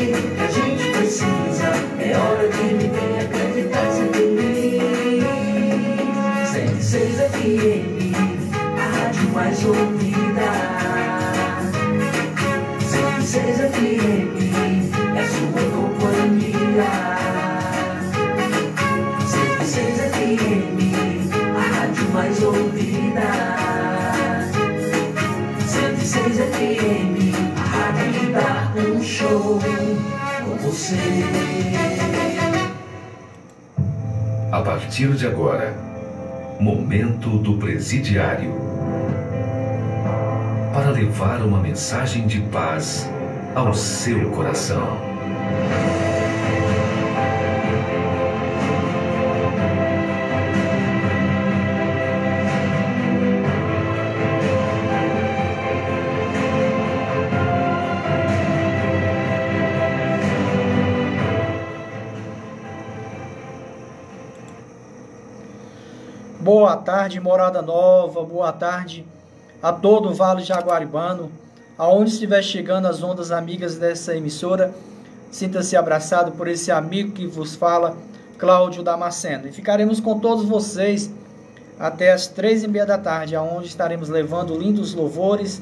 gente que a gente precisa. É hora de viver, acreditar e ser feliz. 106 FM, a rádio mais ouvida. 106 FM, é a sua companhia. 106 FM, a rádio mais ouvida. 106 FM, a rádio que dá um show com você. A partir de agora, Momento do Presidiário. Para levar uma mensagem de paz ao seu coração. Boa tarde, Morada Nova, boa tarde a todo o Vale Jaguaribano, aonde estiver chegando as ondas amigas dessa emissora, sinta-se abraçado por esse amigo que vos fala, Cláudio Damasceno. E ficaremos com todos vocês até as 3h30 da tarde, aonde estaremos levando lindos louvores,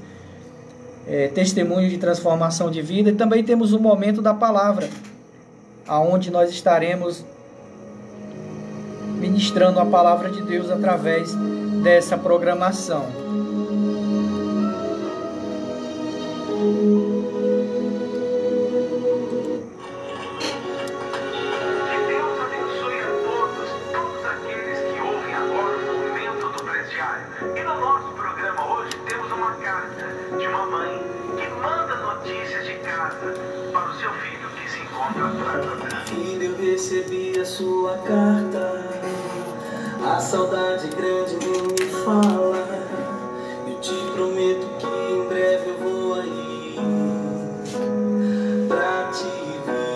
testemunhos de transformação de vida, e também temos o momento da palavra, aonde nós estaremos ministrando a palavra de Deus através dessa programação. Que Deus abençoe a todos aqueles que ouvem agora o Momento do Presidiário. E no nosso programa hoje temos uma carta de uma mãe que manda notícias de casa para o seu filho que se encontra atrás. Filho, eu recebi a sua carta. A saudade grande vem me fala. Eu te prometo que em breve eu vou aí pra te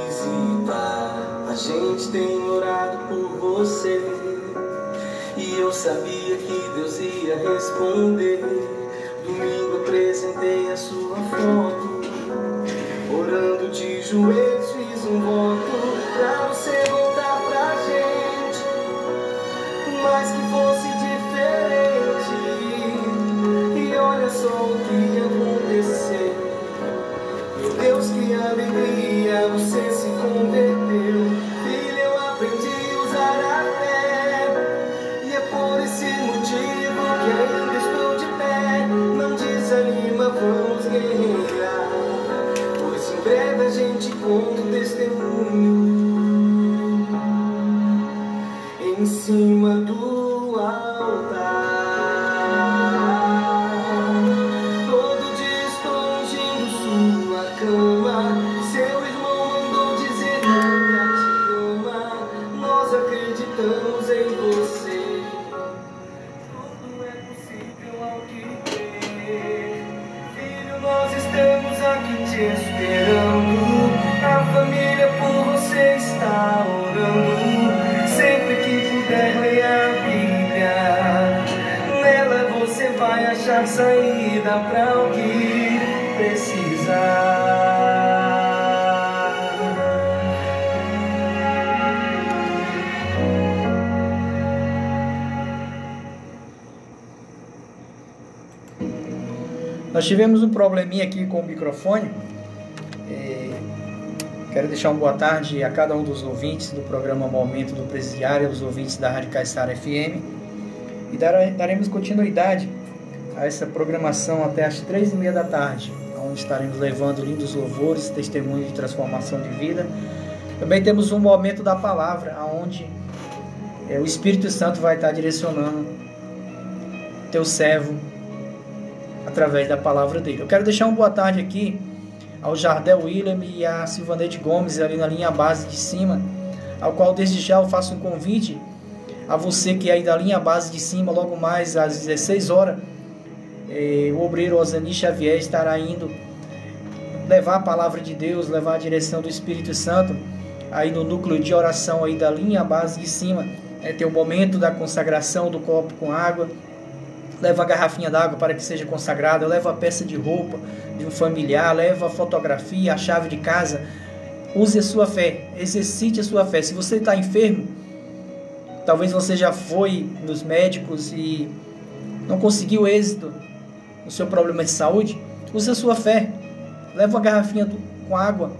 visitar. A gente tem orado por você e eu sabia que Deus ia responder. Domingo apresentei a sua foto, orando de joelhos fiz um voto pra você voltar pra gente, mas que fosse diferente. E olha só o que aconteceu. Meu Deus, que alegria, você se converteu. Filho, eu aprendi a usar a fé, e é por esse motivo que ainda estou de pé. Não desanima, vamos guerrear, pois em breve a gente conta o testemunho em cima do altar. Todo dia estou ungindo sua cama. Seu irmão mandou dizer que ainda te ama. Nós acreditamos em você. Tudo é possível ao que crer. Filho, nós estamos aqui te esperando. A família por você está orando. Sempre que puder, leia a Bíblia. Nela você vai achar saída para o que precisar. Nós tivemos um probleminha aqui com o microfone. Quero deixar uma boa tarde a cada um dos ouvintes do programa Momento do Presidiário, os ouvintes da Rádio Caiçara FM. E daremos continuidade a essa programação até as 3h30 da tarde, onde estaremos levando lindos louvores, testemunhos de transformação de vida. Também temos um momento da palavra, onde o Espírito Santo vai estar direcionando teu servo através da palavra dele. Eu quero deixar uma boa tarde aqui ao Jardel William e a Silvanete Gomes, ali na linha base de cima, ao qual desde já eu faço um convite a você que é aí da linha base de cima. Logo mais às 16 horas, o obreiro Osani Xavier estará indo levar a palavra de Deus, levar a direção do Espírito Santo aí no núcleo de oração aí da linha base de cima. Tem o momento da consagração do copo com água. Leva a garrafinha d'água para que seja consagrada, leva a peça de roupa de um familiar, leva a fotografia, a chave de casa, use a sua fé, exercite a sua fé. Se você está enfermo, talvez você já foi nos médicos e não conseguiu êxito no seu problema de saúde, use a sua fé. Leva uma garrafinha com água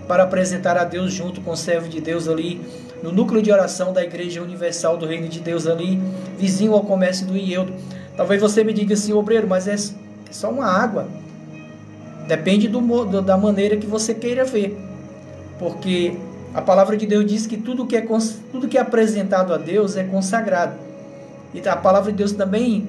para apresentar a Deus junto com o servo de Deus ali no núcleo de oração da Igreja Universal do Reino de Deus ali, vizinho ao comércio do Ieldo. Talvez você me diga assim, obreiro, mas é só uma água. Depende da maneira que você queira ver. Porque a palavra de Deus diz que tudo que é apresentado a Deus é consagrado. E a palavra de Deus também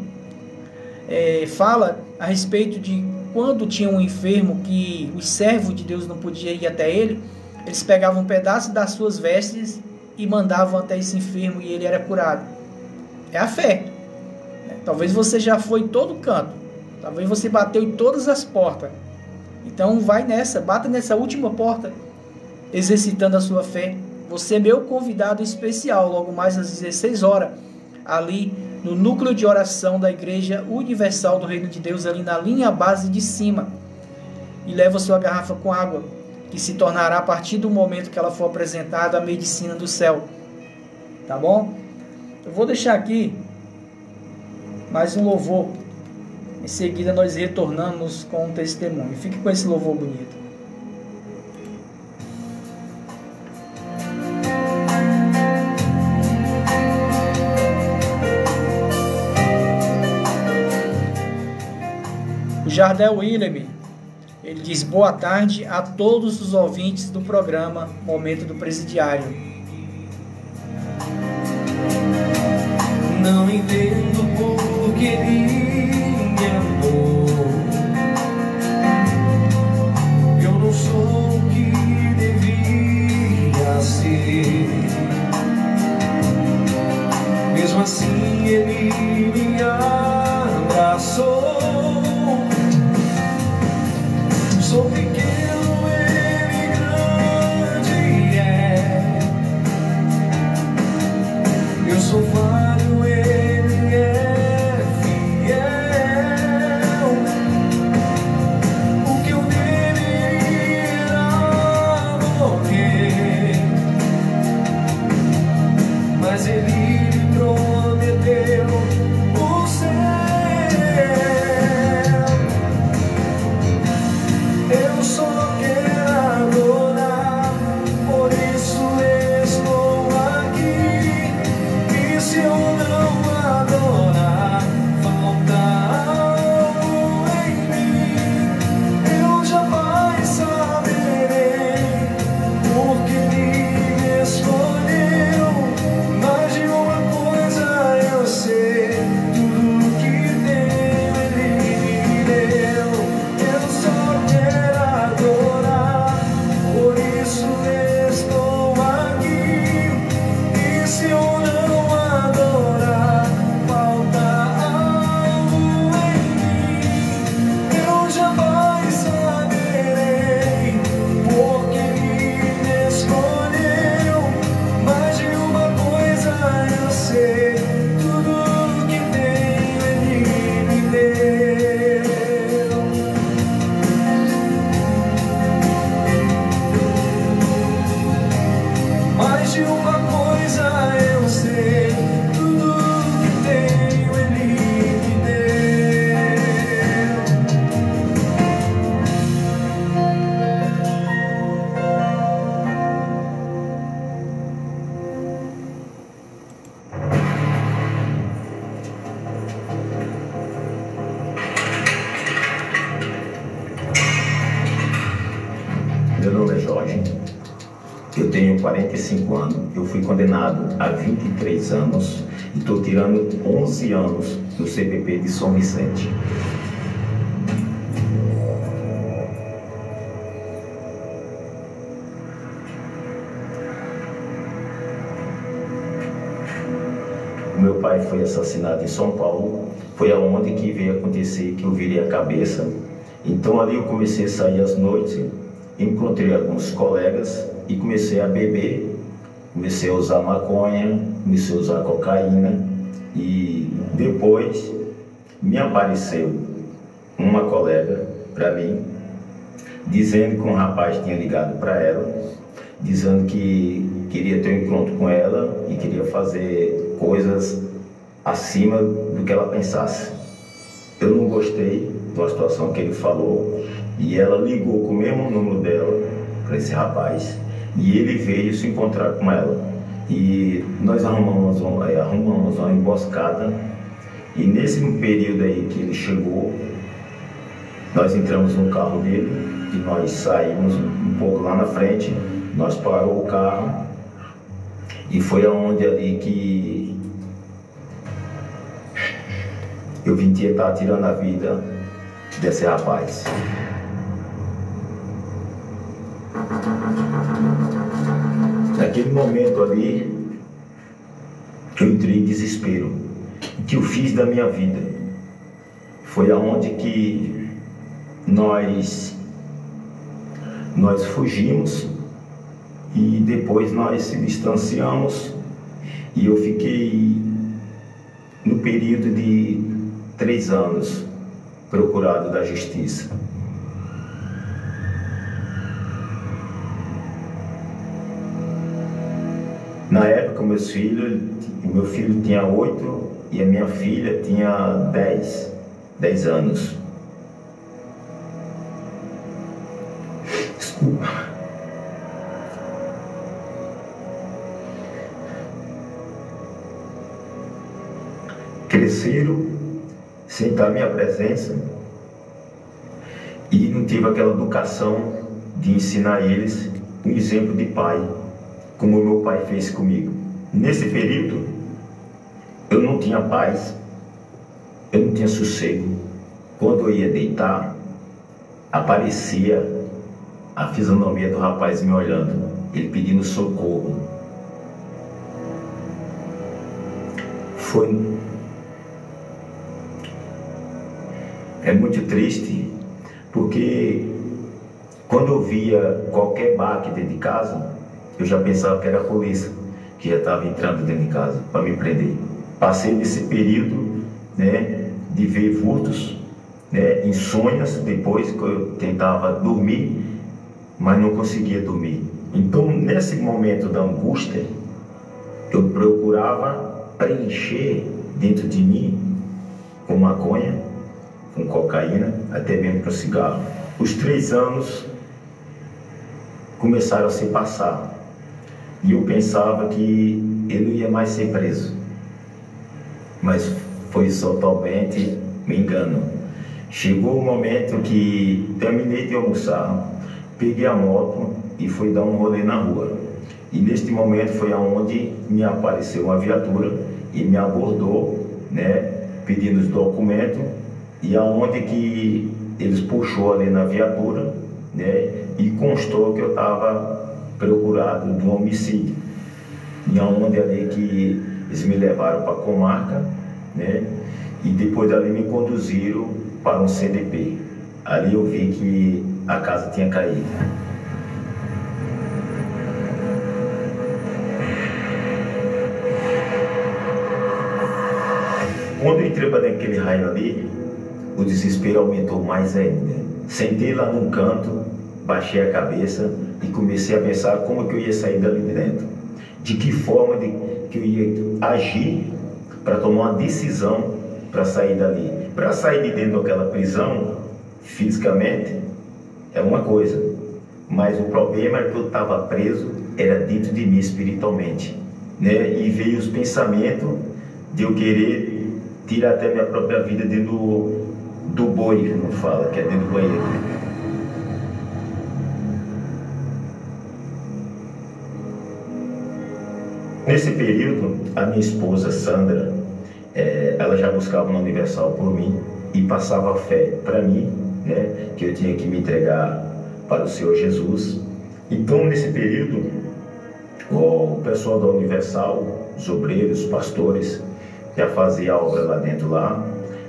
fala a respeito de quando tinha um enfermo que os servos de Deus não podiam ir até ele, eles pegavam um pedaço das suas vestes e mandavam até esse enfermo e ele era curado. É a fé. Talvez você já foi em todo canto. Talvez você bateu em todas as portas. Então vai nessa, bata nessa última porta, exercitando a sua fé. Você é meu convidado especial, logo mais às 16 horas, ali no núcleo de oração da Igreja Universal do Reino de Deus, ali na linha base de cima. E leva sua garrafa com água, que se tornará a partir do momento que ela for apresentada a medicina do céu. Tá bom? Eu vou deixar aqui mais um louvor. Em seguida nós retornamos com um testemunho. Fique com esse louvor bonito. O Jardel William, ele diz: boa tarde a todos os ouvintes do programa Momento do Presidiário. Não entendo por que me amou. Eu não sou o que devia ser. Mesmo assim ele me abraçou. Sou pequeno, ele grande é. Eu sou falho, ele é fiel. O que eu deveria morrer, mas ele me prometeu o céu. Eu só quero adorar, por isso estou aqui. E se eu não adorar, falta algo em mim. Eu jamais saberei porque ele me escolheu. Mais de uma coisa eu sei, tudo que tenho ele me deu. Eu só quero adorar, por isso estou aqui. E se eu não adorar, falta algo em mim. Eu jamais saberei porque ele me escolheu. Mais de uma coisa eu sei, tudo que tenho ele me deu. Mais de uma coisa eu sei, tudo que tenho ele me deu. Meu nome é Jorge, eu tenho 45 anos, eu fui condenado a 23 anos e estou tirando 11 anos do CPP de São Vicente. O meu pai foi assassinado em São Paulo, foi aonde que veio acontecer que eu virei a cabeça. Então ali eu comecei a sair às noites, encontrei alguns colegas e comecei a beber, comecei a usar maconha, comecei a usar cocaína e depois me apareceu uma colega para mim dizendo que um rapaz tinha ligado para ela, dizendo que queria ter um encontro com ela e queria fazer coisas acima do que ela pensasse. Eu não gostei da situação que ele falou e ela ligou com o mesmo número dela para esse rapaz e ele veio se encontrar com ela. E nós arrumamos uma emboscada e nesse período aí que ele chegou, nós entramos no carro dele e nós saímos um pouco lá na frente, nós paramos o carro e foi aonde ali que eu vim tentar tirando a vida desse rapaz. Naquele momento ali, eu entrei em desespero. O que eu fiz da minha vida foi aonde que nós fugimos e depois nós se distanciamos e eu fiquei no período de 3 anos procurado da justiça. Na época, meu filho tinha 8 e a minha filha tinha 10 anos. Desculpa. Cresceram sem estar à minha presença e não tive aquela educação de ensinar eles um exemplo de pai, como o meu pai fez comigo. Nesse período, eu não tinha paz, eu não tinha sossego. Quando eu ia deitar, aparecia a fisionomia do rapaz me olhando, ele pedindo socorro. É muito triste, porque quando eu via qualquer baque dentro de casa, eu já pensava que era a polícia que já estava entrando dentro de casa para me prender. Passei nesse período, né, de ver furtos, né, insônias, depois que eu tentava dormir, mas não conseguia dormir. Então, nesse momento da angústia, eu procurava preencher dentro de mim com maconha, com cocaína, até mesmo para cigarro. Os 3 anos começaram a se passar e eu pensava que eu não ia mais ser preso, mas foi totalmente um engano. Chegou o momento que terminei de almoçar, peguei a moto e fui dar um rolê na rua. E neste momento foi aonde me apareceu uma viatura e me abordou, né, pedindo os documentos, e aonde que eles puxou ali na viatura, né, e constou que eu estava procurado de um homicídio. E aonde ali que eles me levaram para a comarca, né, e depois dali me conduziram para um CDP. Ali eu vi que a casa tinha caído. Quando eu entrei para aquele raio ali, o desespero aumentou mais ainda. Sentei lá num canto, baixei a cabeça e comecei a pensar como que eu ia sair dali de dentro. De que forma que eu ia agir para tomar uma decisão para sair dali. Para sair de dentro daquela prisão, fisicamente, é uma coisa. Mas o problema era que eu estava preso, era dentro de mim espiritualmente, né? E veio os pensamentos de eu querer tirar até minha própria vida dentro do boi, que não fala, que é dentro do banheiro. Nesse período, a minha esposa, Sandra, ela já buscava na Universal por mim e passava fé para mim, né, que eu tinha que me entregar para o Senhor Jesus. Então, nesse período, o pessoal da Universal, os obreiros, os pastores, já fazia obra lá dentro,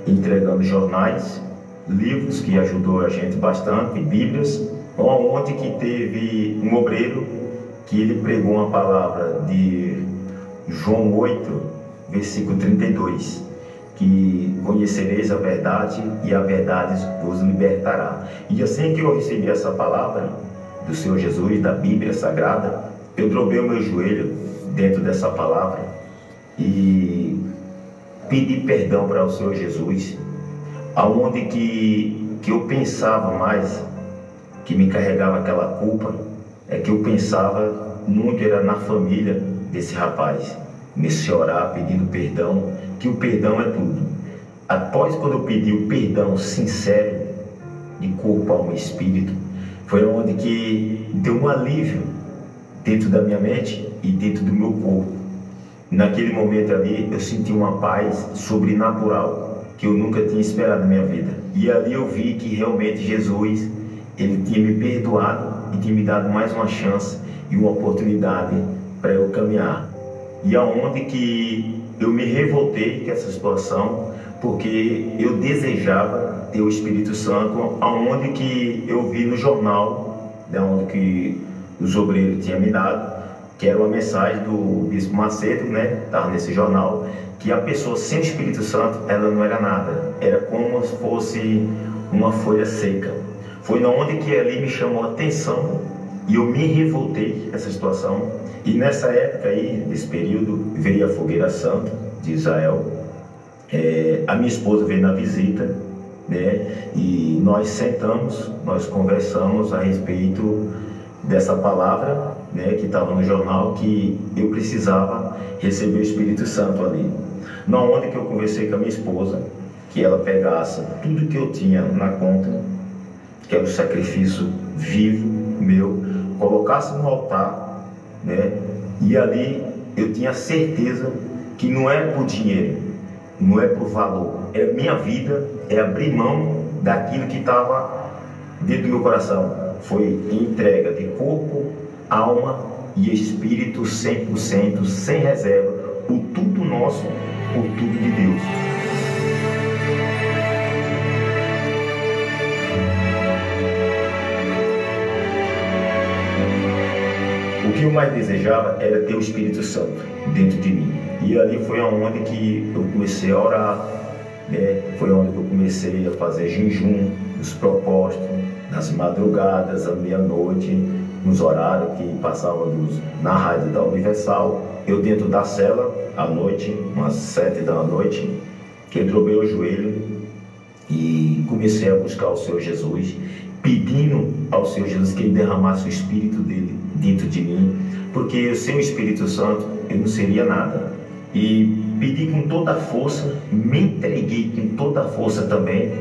entregando jornais, livros que ajudou a gente bastante, bíblias, onde que teve um obreiro que ele pregou uma palavra de João 8, versículo 32, que conhecereis a verdade e a verdade vos libertará. E assim que eu recebi essa palavra do Senhor Jesus, da Bíblia Sagrada, eu dobrei o meu joelho dentro dessa palavra e pedi perdão para o Senhor Jesus, aonde que eu pensava mais, que me carregava aquela culpa, é que eu pensava muito era na família desse rapaz. Comecei a orar pedindo perdão, que o perdão é tudo. Após quando eu pedi o perdão sincero, de corpo, alma e espírito, foi onde que deu um alívio dentro da minha mente e dentro do meu corpo. Naquele momento ali eu senti uma paz sobrenatural que eu nunca tinha esperado na minha vida. E ali eu vi que realmente Jesus, ele tinha me perdoado e tinha me dado mais uma chance e uma oportunidade para eu caminhar. E aonde que eu me revoltei com essa situação, porque eu desejava ter o Espírito Santo, aonde que eu vi no jornal, onde que os obreiros tinham me dado, que era uma mensagem do Bispo Macedo, estava nesse jornal, que a pessoa sem o Espírito Santo, ela não era nada, era como se fosse uma folha seca. Foi onde que ali me chamou a atenção e eu me revoltei com essa situação. E nessa época aí, nesse período, veio a Fogueira Santa de Israel. A minha esposa veio na visita, e nós sentamos, nós conversamos a respeito dessa palavra, que estava no jornal, que eu precisava receber o Espírito Santo ali. Na onde que eu conversei com a minha esposa, que ela pegasse tudo que eu tinha na conta, que era o sacrifício vivo meu, colocasse no altar, e ali eu tinha certeza que não é por dinheiro, não é por valor, é minha vida, é abrir mão daquilo que estava dentro do meu coração. Foi entrega de corpo, alma e espírito 100%, sem reserva, o tudo nosso, o tudo de Deus. O que eu mais desejava era ter o Espírito Santo dentro de mim. E ali foi onde que eu comecei a orar, foi onde que eu comecei a fazer jejum, os propósitos, nas madrugadas, à meia-noite, nos horários que passávamos na rádio da Universal. Eu dentro da cela, à noite, umas 7 da noite, que eu dobrei o joelho e comecei a buscar o Senhor Jesus, pedindo ao Senhor Jesus que Ele derramasse o Espírito dele dentro de mim, porque sem o Espírito Santo eu não seria nada. E pedi com toda a força, me entreguei com toda a força também,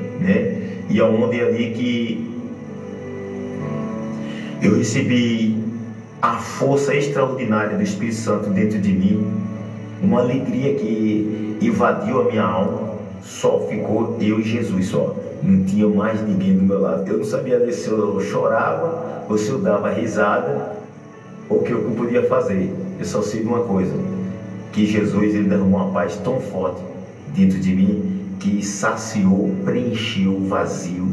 e aonde é ali que eu recebi a força extraordinária do Espírito Santo dentro de mim, uma alegria que invadiu a minha alma. Só ficou eu e Jesus só, não tinha mais ninguém do meu lado. Eu não sabia se eu chorava ou se eu dava risada, ou o que eu podia fazer. Eu só sei de uma coisa, que Jesus, ele derramou uma paz tão forte dentro de mim, que saciou, preencheu o vazio,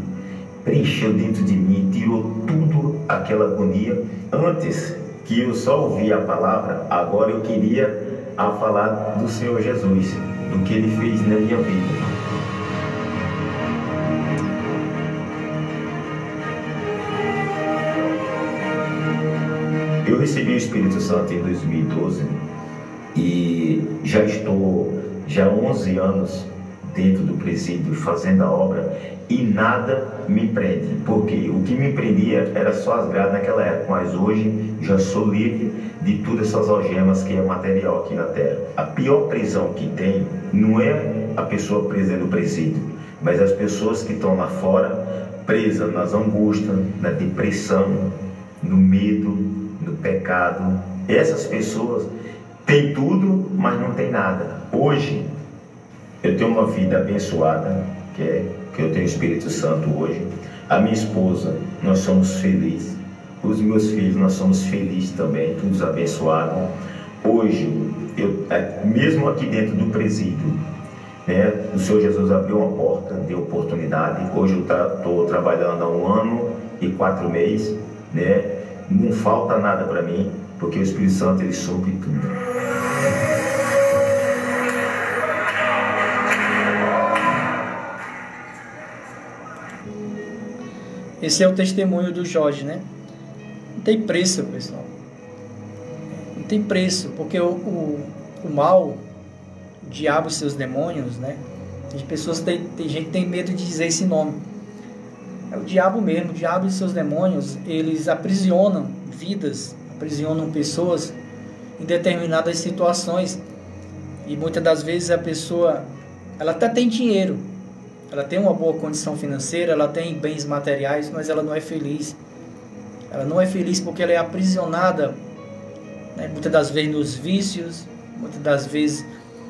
preencheu dentro de mim, tirou tudo aquela agonia. Antes que eu só ouvia a palavra, agora eu queria falar do Senhor Jesus, do que Ele fez na minha vida. Eu recebi o Espírito Santo em 2012 e já estou 11 anos dentro do presídio fazendo a obra e nada me prende, porque o que me prendia era só as grades naquela época, mas hoje já sou livre de todas essas algemas que é material aqui na terra. A pior prisão que tem não é a pessoa presa no presídio, mas as pessoas que estão lá fora presas nas angústias, na depressão, no medo, no pecado. Essas pessoas têm tudo, mas não têm nada. Hoje eu tenho uma vida abençoada, que eu tenho o Espírito Santo hoje. A minha esposa, nós somos felizes. Os meus filhos, nós somos felizes também, todos abençoados. Hoje, mesmo aqui dentro do presídio, o Senhor Jesus abriu uma porta, deu oportunidade. Hoje eu estou trabalhando há 1 ano e 4 meses, não falta nada para mim, porque o Espírito Santo, ele supre tudo. Esse é o testemunho do Jorge, né? Não tem preço, pessoal. Não tem preço, porque o mal, o diabo e seus demônios, né? Tem pessoas, tem gente que tem medo de dizer esse nome. É o diabo mesmo. O diabo e seus demônios, eles aprisionam vidas, aprisionam pessoas em determinadas situações. E muitas das vezes a pessoa, ela até tem dinheiro, ela tem uma boa condição financeira, ela tem bens materiais, mas ela não é feliz. Ela não é feliz porque ela é aprisionada, né, muitas das vezes nos vícios, muitas das vezes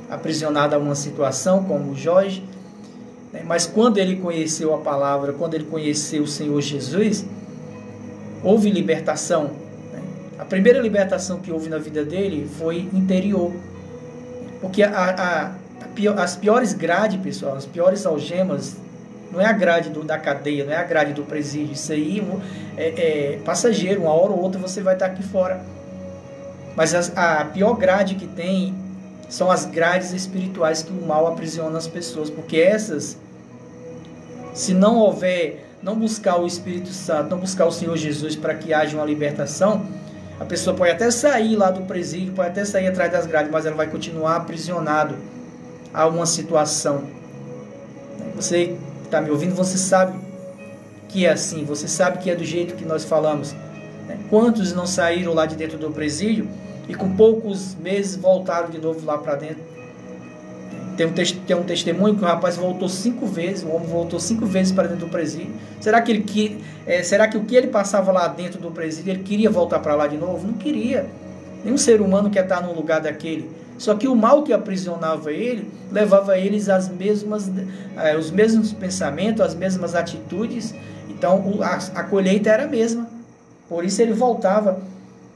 aprisionada a uma situação, como o Jorge, né, mas quando ele conheceu a palavra, quando ele conheceu o Senhor Jesus, houve libertação, né? A primeira libertação que houve na vida dele foi interior, porque as piores grades, pessoal, as piores algemas, não é a grade da cadeia, não é a grade do presídio, isso aí é passageiro, uma hora ou outra você vai estar aqui fora. Mas a pior grade que tem são as grades espirituais que o mal aprisiona as pessoas, porque essas, se não houver, não buscar o Espírito Santo, não buscar o Senhor Jesus para que haja uma libertação, a pessoa pode até sair lá do presídio, pode até sair atrás das grades, mas ela vai continuar aprisionado a uma situação. Você que está me ouvindo, você sabe que é assim, você sabe que é do jeito que nós falamos. Quantos não saíram lá de dentro do presídio e com poucos meses voltaram de novo lá para dentro? Tem um testemunho que o rapaz voltou 5 vezes, o homem voltou 5 vezes para dentro do presídio. Será que o que ele passava lá dentro do presídio, ele queria voltar para lá de novo? Não queria. Nenhum ser humano quer estar num lugar daquele. Só que o mal que aprisionava ele, levava eles os mesmos pensamentos, as mesmas atitudes. Então a colheita era a mesma. Por isso ele voltava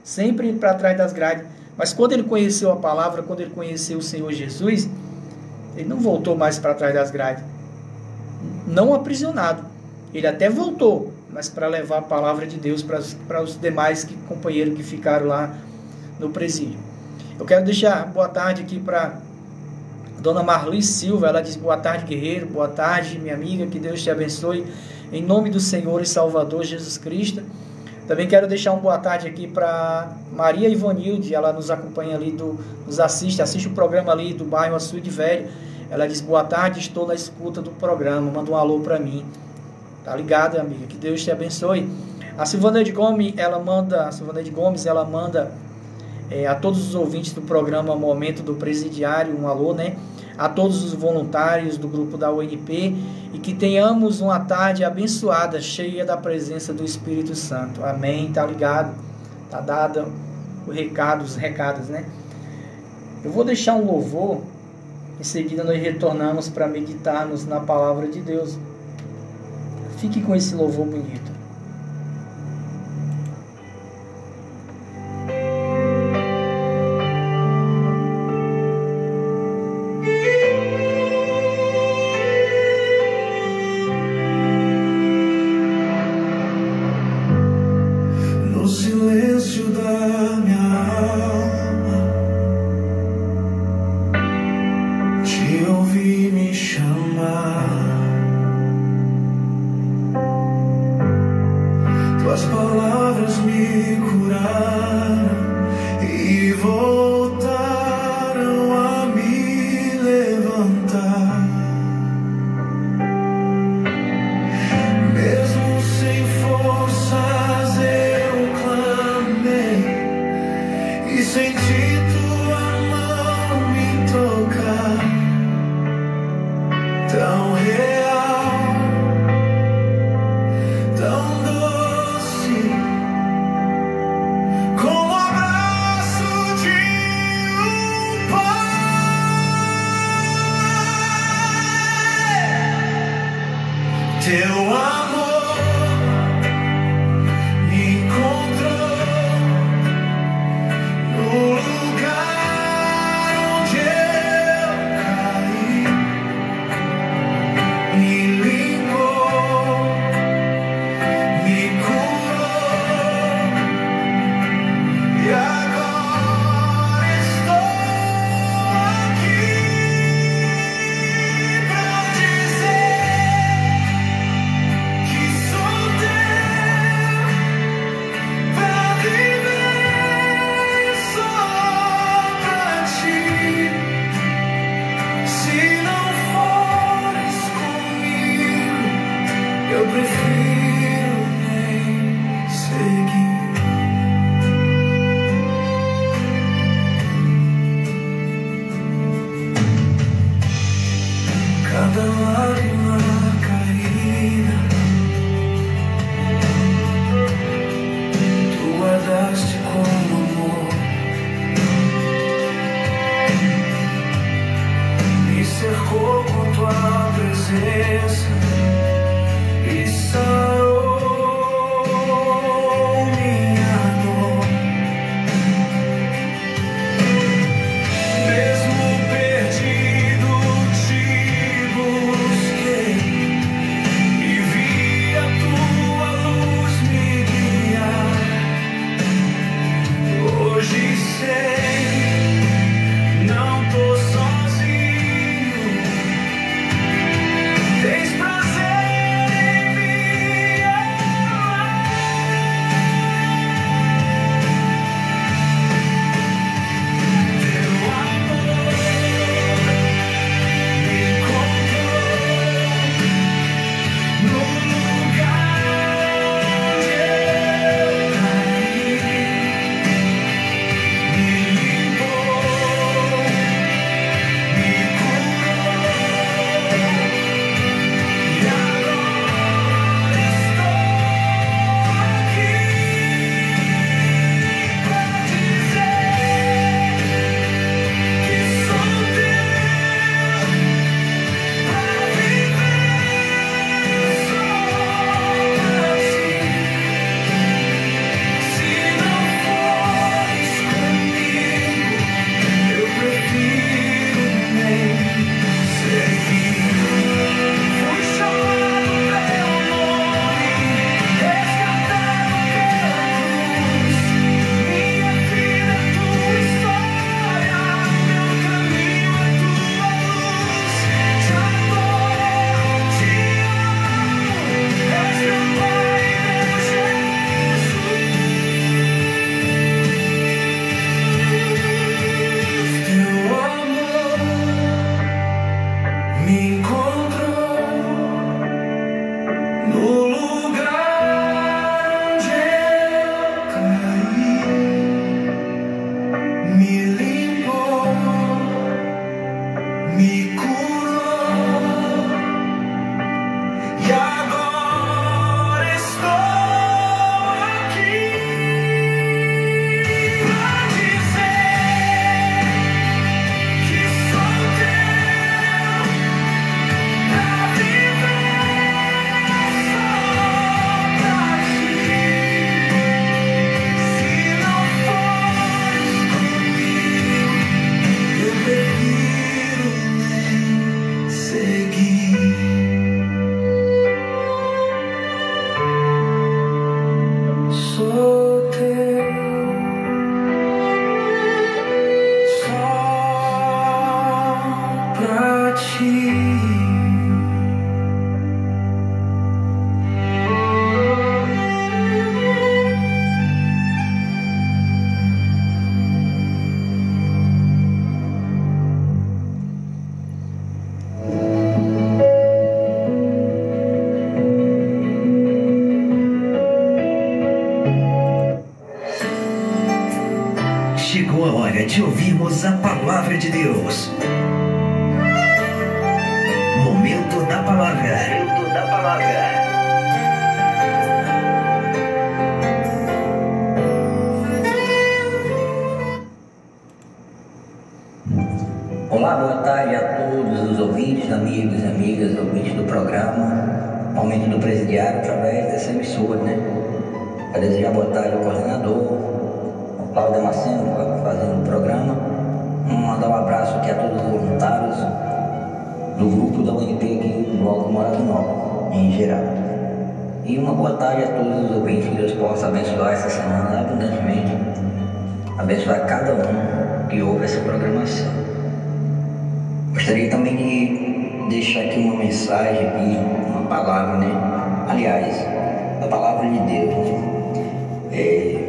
sempre para trás das grades. Mas quando ele conheceu a palavra, quando ele conheceu o Senhor Jesus, ele não voltou mais para trás das grades. Não aprisionado. Ele até voltou, mas para levar a palavra de Deus para os demais companheiros que ficaram lá no presídio. Eu quero deixar boa tarde aqui para Dona Marli Silva. Ela diz: boa tarde, guerreiro, boa tarde, minha amiga, que Deus te abençoe, em nome do Senhor e Salvador Jesus Cristo. Também quero deixar uma boa tarde aqui para Maria Ivanilde, ela nos acompanha ali, nos assiste o programa ali do bairro Açude Velho. Ela diz: boa tarde, estou na escuta do programa, manda um alô para mim. Tá ligado, amiga? Que Deus te abençoe. A Silvaneide Gomes, ela manda a todos os ouvintes do programa Momento do Presidiário um alô, né? A todos os voluntários do grupo da UNP, e que tenhamos uma tarde abençoada, cheia da presença do Espírito Santo. Amém? Tá ligado? Tá dado os recados, né? Eu vou deixar um louvor, em seguida nós retornamos para meditarmos na palavra de Deus. Fique com esse louvor bonito. chegou a hora de ouvirmos a palavra de Deus. Momento da palavra. Momento da palavra. Olá, boa tarde a todos os ouvintes, amigos e amigas, ouvintes do programa Momento do Presidiário, através dessa emissora, né? Para desejar boa tarde ao coordenador, ao Cláudio Damasceno, fazendo o programa. Mandar um abraço aqui a todos os voluntários do grupo da UNP aqui do Bloco Morada Nova, em geral. E uma boa tarde a todos os ouvintes, que Deus possa abençoar essa semana abundantemente, abençoar cada um que ouve essa programação. Gostaria também de deixar aqui uma mensagem, aqui, uma palavra, né? Aliás, a palavra de Deus, né?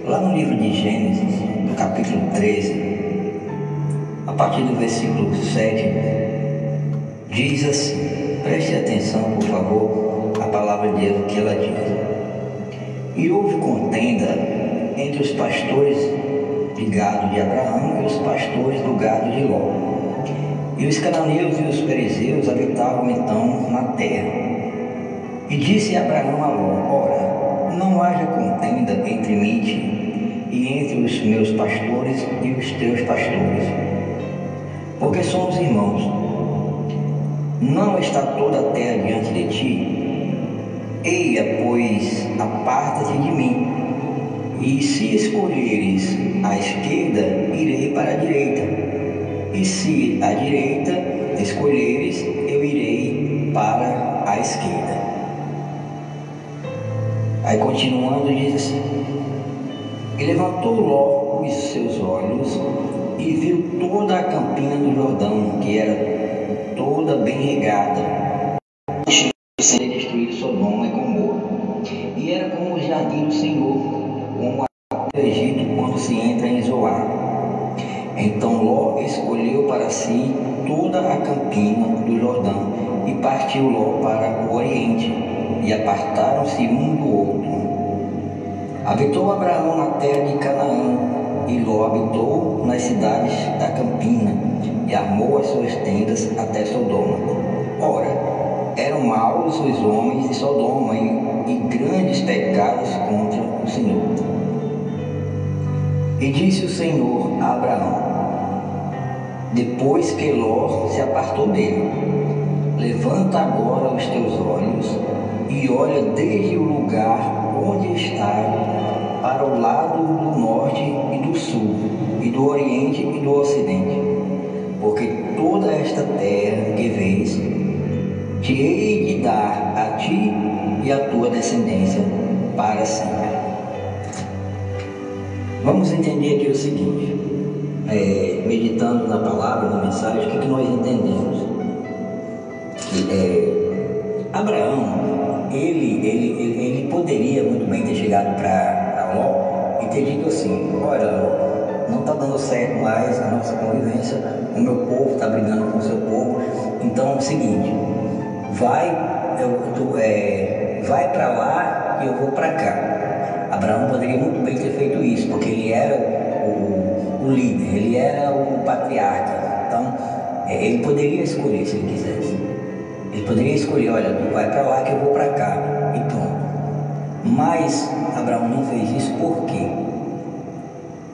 Lá no livro de Gênesis, no capítulo 13, a partir do versículo 7, diz assim, preste atenção, por favor, a palavra de Deus, que ela diz: e houve contenda entre os pastores de gado de Abraão e os pastores do gado de Ló. E os cananeus e os perizeus habitavam então na terra. E disse Abraão a Ló: ora, não haja contenda entre mim e entre os meus pastores e os teus pastores, porque somos irmãos. Não está toda a terra diante de ti? Eia, pois, aparta-te de mim, e se escolheres a esquerda, irei para a direita, e se a direita escolheres, eu irei para a esquerda. Aí continuando diz assim: e levantou Ló os seus olhos e viu toda a campina do Jordão, que era toda bem regada, sem destruir Sodoma e Gomorra, e era como o jardim do Senhor, como o Egito quando se entra em Zoar. Então Ló escolheu para si toda a campina do Jordão, e partiu Ló para o oriente, e apartaram-se um do outro. Habitou Abraão na terra de Canaã, e Ló habitou nas cidades da campina, e armou as suas tendas até Sodoma. Ora, eram maus os homens de Sodoma, e grandes pecados contra o Senhor. E disse o Senhor a Abraão, depois que Ló se apartou dele: levanta agora os teus olhos e olha desde o lugar onde está para o lado do norte e do sul, e do oriente e do ocidente, porque toda esta terra que vês te hei de dar a ti e a tua descendência para sempre. Vamos entender aqui o seguinte, meditando na palavra, na mensagem, o que nós entendemos? Abraão, ele poderia muito bem ter chegado para Ló e ter dito assim: olha, Ló, não está dando certo mais a nossa convivência, o meu povo está brigando com o seu povo, então é o seguinte, vai para lá e eu vou para cá. Abraão poderia muito bem ter feito isso, porque ele era o líder, ele era o patriarca. Então, ele poderia escolher se ele quisesse. Ele poderia escolher: olha, tu vai para lá que eu vou para cá, e pronto. Mas Abraão não fez isso. Por quê?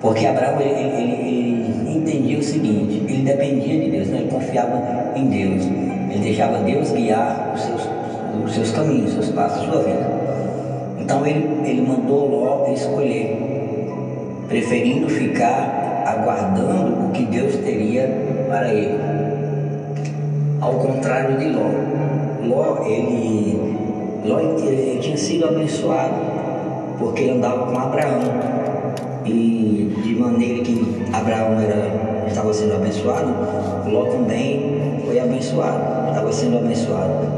Porque Abraão ele entendia o seguinte: ele dependia de Deus, né? Ele confiava em Deus, ele deixava Deus guiar os seus caminhos, os seus passos, a sua vida. Então ele mandou Ló escolher, preferindo ficar aguardando o que Deus teria para ele. Ao contrário de Ló. Ló ele tinha sido abençoado, porque ele andava com Abraão. E de maneira que Abraão estava sendo abençoado, Ló também foi abençoado, estava sendo abençoado.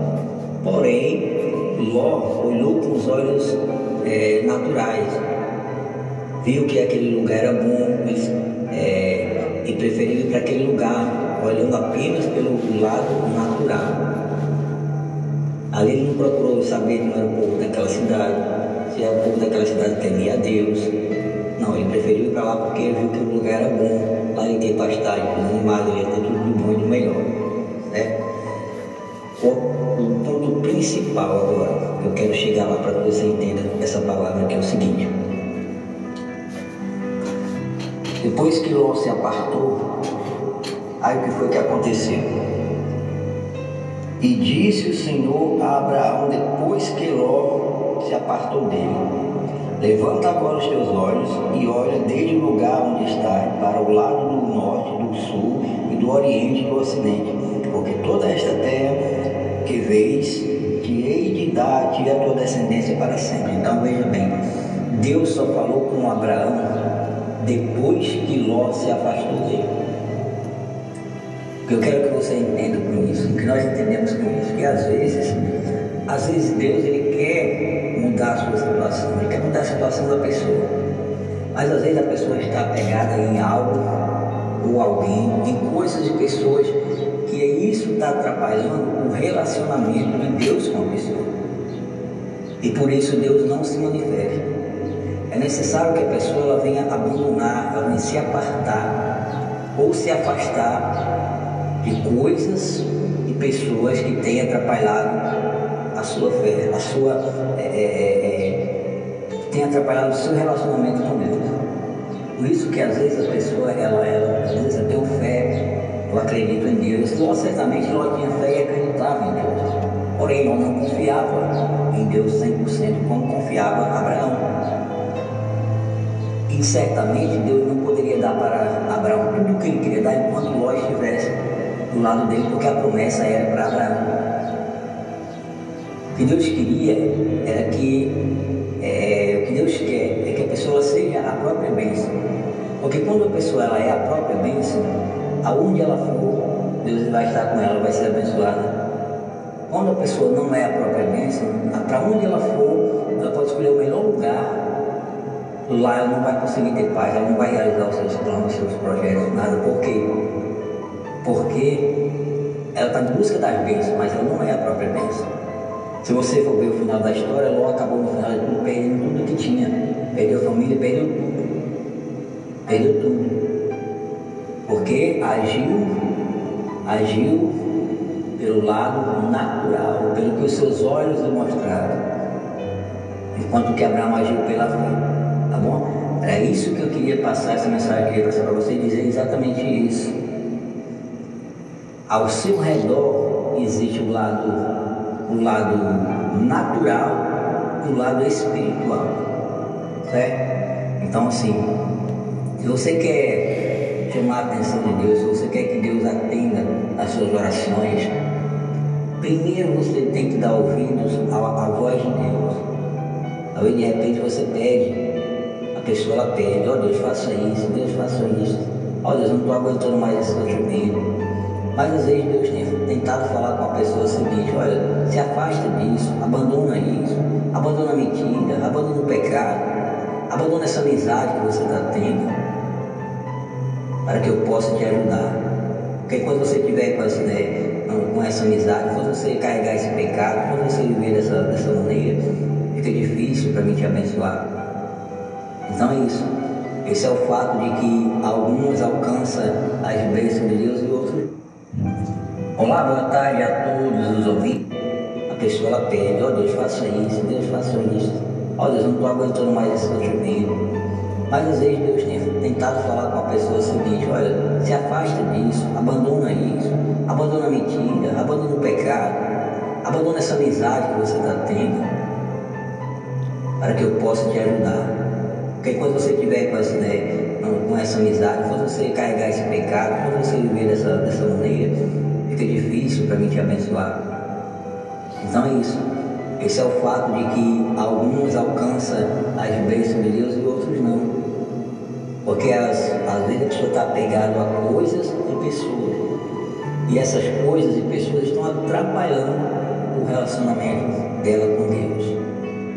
Porém, Ló olhou com os olhos naturais, viu que aquele lugar era bom, e preferiu ir para aquele lugar, olhando apenas pelo lado natural. Ali ele não procurou saber que não era o povo daquela cidade, se era o povo daquela cidade que temia a Deus. Não, ele preferiu ir para lá porque ele viu que o lugar era bom. Lá ele tem pastagem, os animais, ele tem tudo de bom e do melhor. Né? O ponto principal agora, que eu quero chegar lá para que você entenda essa palavra aqui, é o seguinte. Depois que Ló se apartou, aí o que foi que aconteceu? E disse o Senhor a Abraão, depois que Ló se apartou dele: levanta agora os teus olhos e olha desde o lugar onde estás para o lado do norte, do sul e do oriente e do ocidente, porque toda esta terra que vês te hei de dar a ti e a tua descendência para sempre. Então veja bem, Deus só falou com Abraão depois que Ló se afastou dele. O que eu quero que você entenda com isso, o que nós entendemos com isso, que às vezes Deus ele quer mudar a sua situação, ele quer mudar a situação da pessoa, mas às vezes a pessoa está apegada em algo ou alguém, em coisas de pessoas, que isso está atrapalhando o relacionamento de Deus com a pessoa, e por isso Deus não se manifesta. É necessário que a pessoa ela venha abandonar, ela venha se apartar ou se afastar de coisas e pessoas que têm atrapalhado a sua fé, tem atrapalhado o seu relacionamento com Deus. Por isso que às vezes a pessoa, às vezes eu tenho fé, eu acredito em Deus. Ló certamente Ló tinha fé e acreditava em Deus. Porém, Ló não confiava em Deus 100% como confiava Abraão. E certamente Deus não poderia dar para Abraão tudo o que ele queria dar enquanto Ló estivesse do lado dele, porque a promessa era para Abraão. O que Deus queria era que o que Deus quer é que a pessoa seja a própria bênção. Porque quando a pessoa ela é a própria bênção, aonde ela for, Deus vai estar com ela, vai ser abençoada. Quando a pessoa não é a própria bênção, para onde ela for, ela pode escolher o melhor lugar. Lá ela não vai conseguir ter paz, ela não vai realizar os seus planos, os seus projetos, nada. Por quê? Porque ela está em busca das bênçãos, mas ela não é a própria bênção. Se você for ver o final da história, Ló acabou no final de tudo perdendo tudo que tinha. Perdeu a família, perdeu tudo. Perdeu tudo. Porque agiu pelo lado natural, pelo que os seus olhos lhe mostraram. Enquanto que Abraão agiu pela fé. Tá bom? Era isso que eu queria passar, essa mensagem que eu queria passar para você e dizer exatamente isso. Ao seu redor existe o lado natural e o lado espiritual, certo? Então assim, se você quer chamar a atenção de Deus, se você quer que Deus atenda as suas orações, primeiro você tem que dar ouvidos à voz de Deus. Aí de repente você pede, a pessoa ela pede: ó Deus, faça isso, Deus, faça isso. Ó Deus, não estou aguentando mais esse sofrimento. Mas às vezes Deus tem tentado falar com a pessoa o seguinte: olha, se afasta disso, abandona isso, abandona a mentira, abandona o pecado, abandona essa amizade que você está tendo, para que eu possa te ajudar. Porque quando você estiver com essa amizade, quando você carregar esse pecado, quando você viver dessa maneira, fica difícil para mim te abençoar. Então é isso. Esse é o fato de que alguns alcançam as bênçãos de Deus e outros. Olá, boa tarde a todos os ouvintes. A pessoa ela pede: ó Deus, faça isso, Deus, faça isso. Ó Deus, não estou aguentando mais esse sofrimento. Mas às vezes Deus tem tentado falar com a pessoa o seguinte: olha, se afasta disso, abandona isso, abandona a mentira, abandona o pecado, abandona essa amizade que você está tendo, para que eu possa te ajudar. Porque quando você estiver com essa amizade, quando você carregar esse pecado, quando você viver dessa maneira, fica difícil para mim te abençoar. Então é isso. Esse é o fato de que alguns alcançam as bênçãos de Deus e outros não. Porque às vezes a pessoa está apegada a coisas e pessoas. E essas coisas e pessoas estão atrapalhando o relacionamento dela com Deus.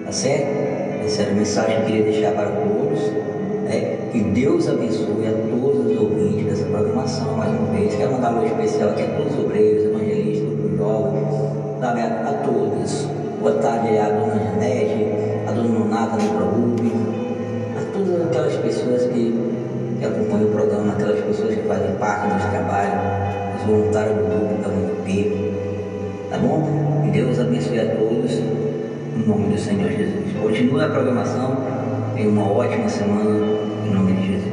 Tá certo? Essa era a mensagem que eu queria deixar para todos. Que Deus abençoe a todos os ouvintes dessa programação. Mais uma vez, quero mandar um alô especial aqui a todos os obreiros, evangelistas, os jovens, a todos. Boa tarde a dona Janete, a dona Nonata no Proúbe, a todas aquelas pessoas que pessoas que fazem parte desse trabalho, os voluntários do grupo da Municipio, tá bom? Que Deus abençoe a todos, no nome do Senhor Jesus. Continue a programação, tenha uma ótima semana, em nome de Jesus.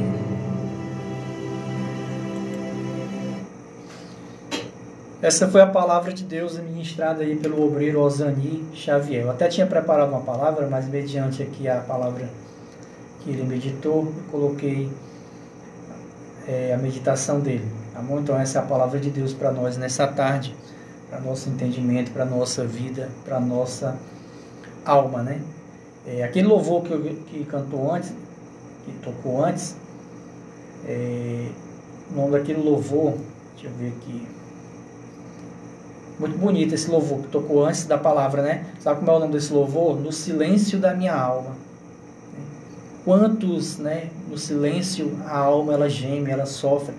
Essa foi a palavra de Deus ministrada aí pelo obreiro Osani Xavier. Eu até tinha preparado uma palavra, mas mediante aqui a palavra que ele meditou, eu coloquei a meditação dele. Tá bom? Então essa é a palavra de Deus para nós nessa tarde, para nosso entendimento, para nossa vida, para nossa alma, né? Aquele louvor que cantou antes, que tocou antes, o nome daquele louvor, deixa eu ver aqui. Muito bonito esse louvor que tocou antes da palavra, né? Sabe como é o nome desse louvor? No silêncio da minha alma. Quantos, né? No silêncio a alma ela geme, ela sofre.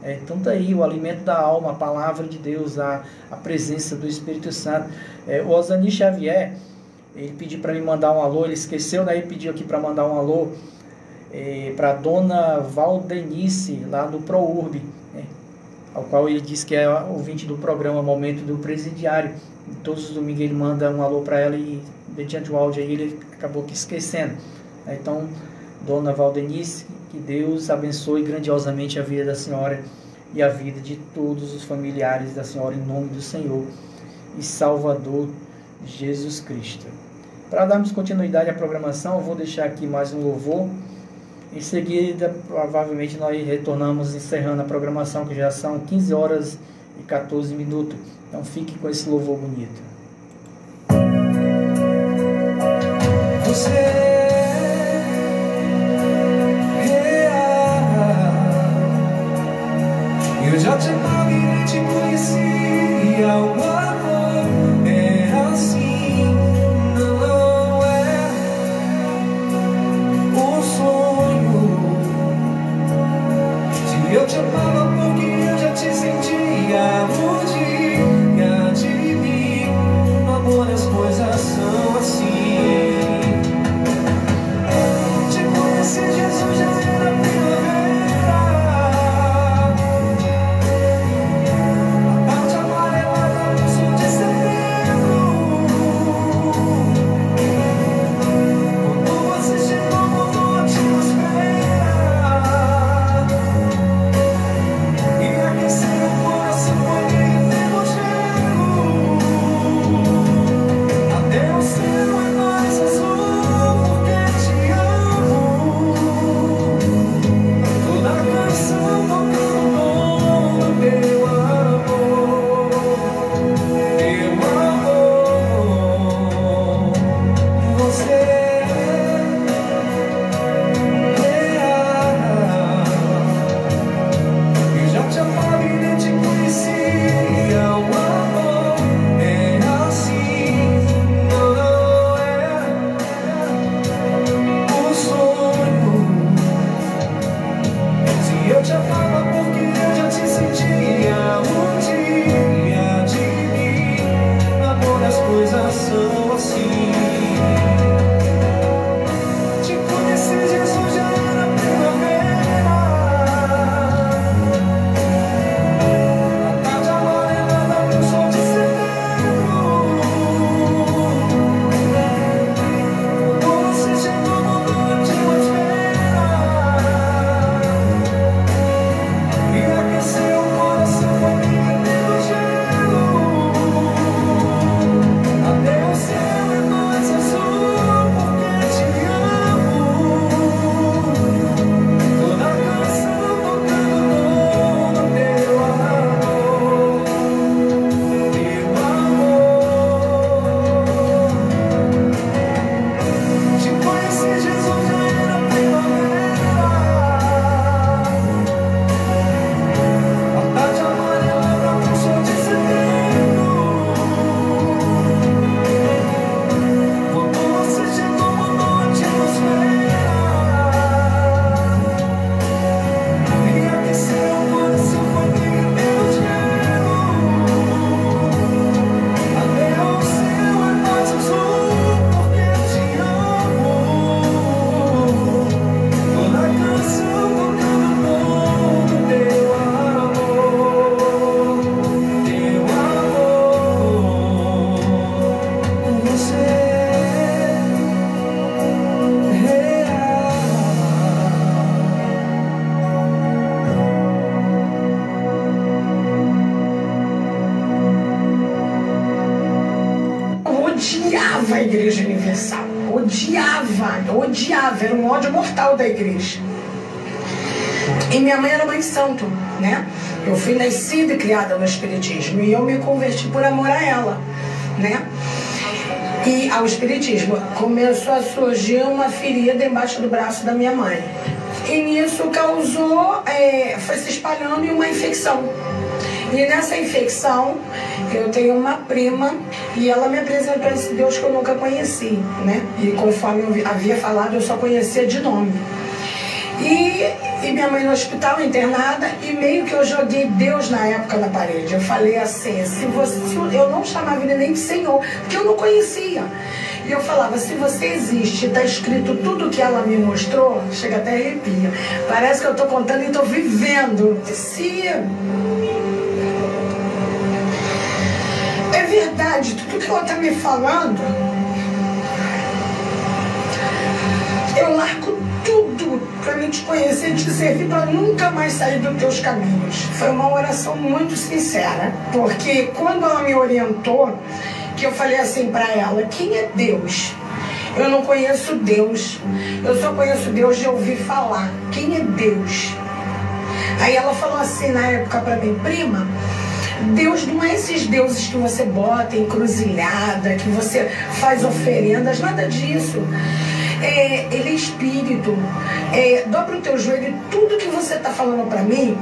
Então tá aí o alimento da alma, a palavra de Deus, a presença do Espírito Santo. O Osani Xavier, ele pediu para me mandar um alô, ele esqueceu, daí pediu aqui para mandar um alô para a dona Valdenice, lá do ProUrb, ao qual ele disse que é ouvinte do programa Momento do Presidiário. E todos os domingos ele manda um alô para ela e, mediante o áudio aí, ele acabou que esquecendo. Então, dona Valdenice, que Deus abençoe grandiosamente a vida da senhora e a vida de todos os familiares da senhora, em nome do Senhor e Salvador Jesus Cristo. Para darmos continuidade à programação, eu vou deixar aqui mais um louvor. Em seguida, provavelmente, nós retornamos encerrando a programação, que já são 15 horas e 14 minutos. Então, fique com esse louvor bonito. Você é real. Eu já te amava e nem te conhecia. O amor é assim, não é um sonho. Se eu te amava porque eu já te sentia no dia de mim. No amor as coisas são assim. Eu odiava, era um ódio mortal da igreja. E minha mãe era mãe de santo, né? Eu fui nascida e criada no espiritismo e eu me converti por amor a ela, né? E ao espiritismo começou a surgir uma ferida embaixo do braço da minha mãe. E nisso causou, foi se espalhando em uma infecção. E nessa infecção, eu tenho uma prima e ela me apresentou esse Deus que eu nunca conheci, né? E conforme eu havia falado, eu só conhecia de nome. E minha mãe no hospital, internada, e meio que eu joguei Deus na época na parede. Eu falei assim, eu não chamava ele nem de Senhor, porque eu não conhecia. E eu falava, se você existe, está escrito tudo que ela me mostrou, chega até arrepia. Parece que eu estou contando e estou vivendo. Se é verdade, tudo que ela está me falando, eu largo tudo para mim te conhecer e te servir para nunca mais sair dos teus caminhos. Foi uma oração muito sincera, porque quando ela me orientou, que eu falei assim para ela, quem é Deus? Eu não conheço Deus, eu só conheço Deus de ouvir falar. Quem é Deus? Aí ela falou assim na época para mim, prima, Deus não é esses deuses que você bota em encruzilhada, que você faz oferendas, nada disso. Ele é espírito. Dobra o teu joelho e tudo que você está falando para mim,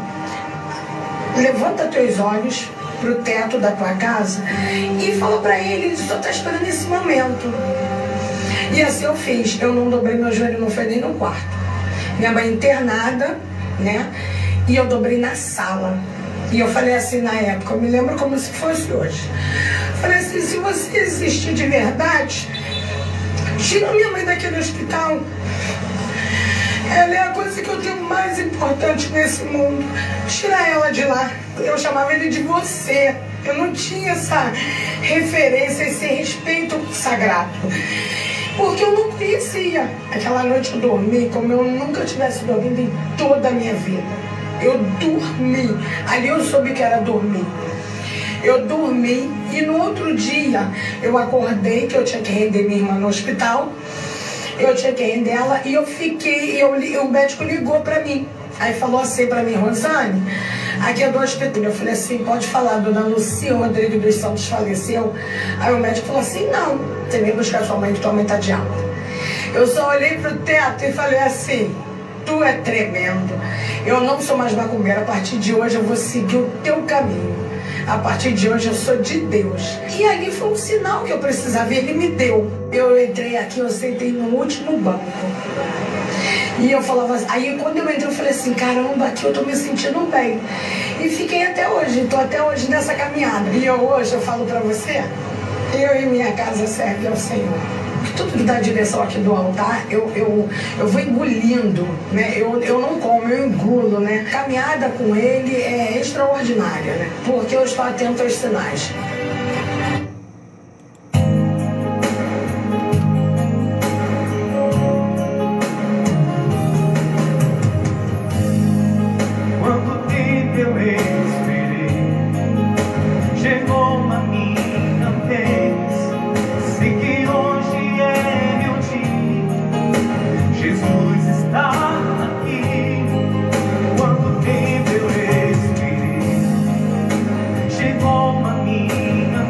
levanta teus olhos para o teto da tua casa e fala para ele só está esperando esse momento. E assim eu fiz. Eu não dobrei meu joelho, não foi nem no quarto. Minha mãe internada, né? E eu dobrei na sala. E eu falei assim na época, eu me lembro como se fosse hoje. Falei assim, se você existir de verdade, tira minha mãe daqui do hospital. Ela é a coisa que eu tenho mais importante nesse mundo. Tira ela de lá. Eu chamava ele de você. Eu não tinha essa referência, esse respeito sagrado. Porque eu não conhecia. Aquela noite eu dormi como eu nunca tivesse dormido em toda a minha vida. Eu dormi. Ali eu soube que era dormir. Eu dormi e no outro dia eu acordei que eu tinha que render minha irmã no hospital. Eu tinha que render ela e eu fiquei, o médico ligou pra mim. Aí falou assim pra mim, Rosane, aqui é do hospital. Eu falei assim, pode falar, dona Lucia Rodrigues dos Santos faleceu? Aí o médico falou assim, não, você vem buscar sua mãe que tua mãe tá de alta. Eu só olhei pro teto e falei assim, tu é tremendo. Eu não sou mais macumbeira, a partir de hoje eu vou seguir o teu caminho. A partir de hoje eu sou de Deus. E ali foi um sinal que eu precisava, ele me deu. Eu entrei aqui, eu sentei no último banco. E eu falava assim, aí quando eu entrei eu falei assim, caramba, aqui eu tô me sentindo bem. E fiquei até hoje, tô até hoje nessa caminhada. E hoje eu falo pra você, eu e minha casa serve ao Senhor. Tudo que dá a direção aqui do altar, eu vou engolindo, né? Eu não como, eu engulo, né? A caminhada com ele é extraordinária, né? Porque eu estou atento aos sinais. Quanto tempo eu esperei, chegou uma minha vez, sei que hoje é meu dia, Jesus está aqui. Quanto tempo eu esperei, chegou uma minha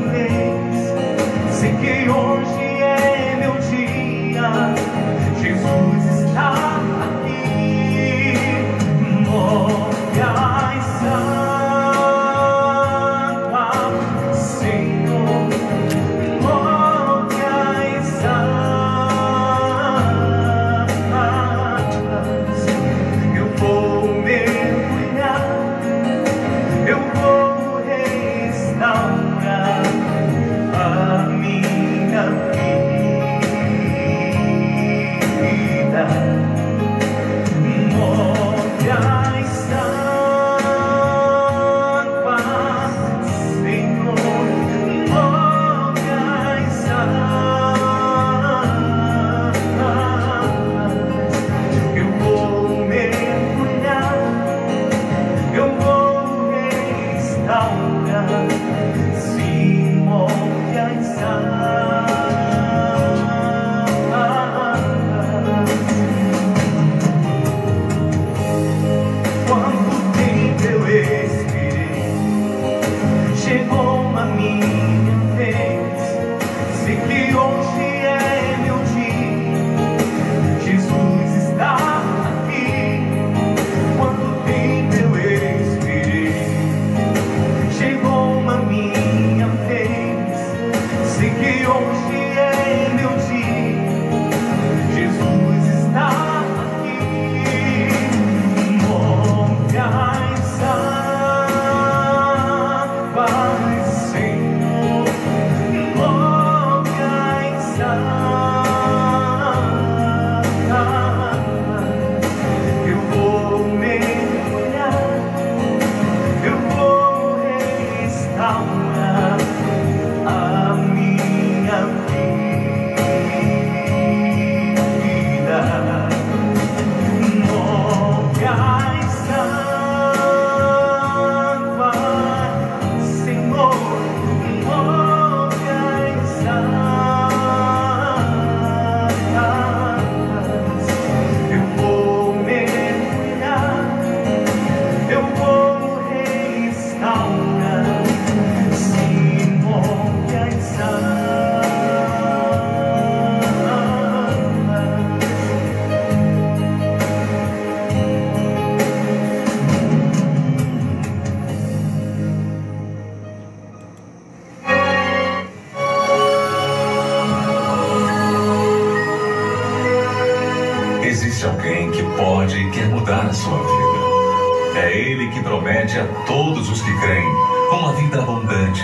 existe alguém que pode e quer mudar a sua vida. É Ele que promete a todos os que creem uma vida abundante.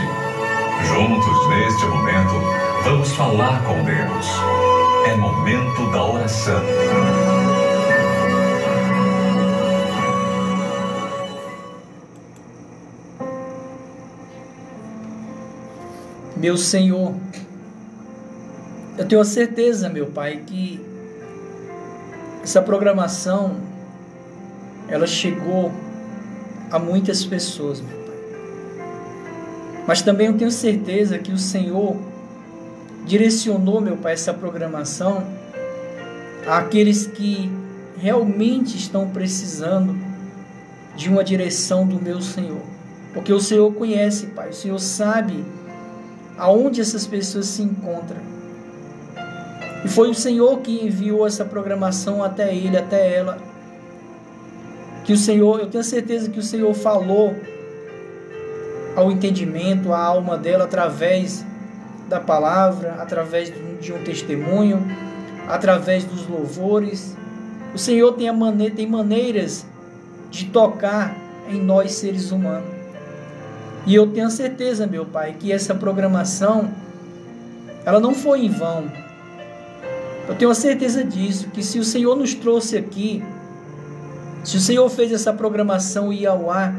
Juntos, neste momento, vamos falar com Deus. É momento da oração. Meu Senhor, eu tenho a certeza, meu Pai, que essa programação, ela chegou a muitas pessoas, meu Pai. Mas também eu tenho certeza que o Senhor direcionou, meu Pai, essa programação àqueles que realmente estão precisando de uma direção do meu Senhor. Porque o Senhor conhece, Pai, o Senhor sabe aonde essas pessoas se encontram. E foi o Senhor que enviou essa programação até ele, até ela. Que o Senhor, eu tenho certeza que o Senhor falou ao entendimento, à alma dela, através da palavra, através de um testemunho, através dos louvores. O Senhor tem maneiras de tocar em nós, seres humanos. E eu tenho certeza, meu Pai, que essa programação, ela não foi em vão. Eu tenho a certeza disso, que se o Senhor nos trouxe aqui, se o Senhor fez essa programação ir ao ar,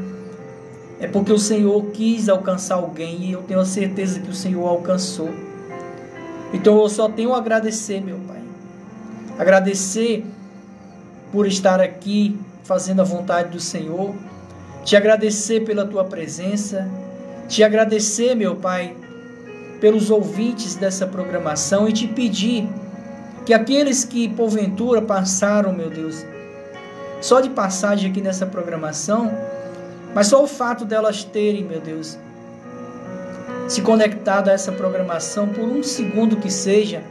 é porque o Senhor quis alcançar alguém, e eu tenho a certeza que o Senhor alcançou. Então eu só tenho a agradecer, meu Pai. Agradecer por estar aqui fazendo a vontade do Senhor. Te agradecer pela Tua presença. Te agradecer, meu Pai, pelos ouvintes dessa programação, e te pedir que aqueles que porventura passaram, meu Deus, só de passagem aqui nessa programação, mas só o fato delas terem, meu Deus, se conectado a essa programação por um segundo que seja,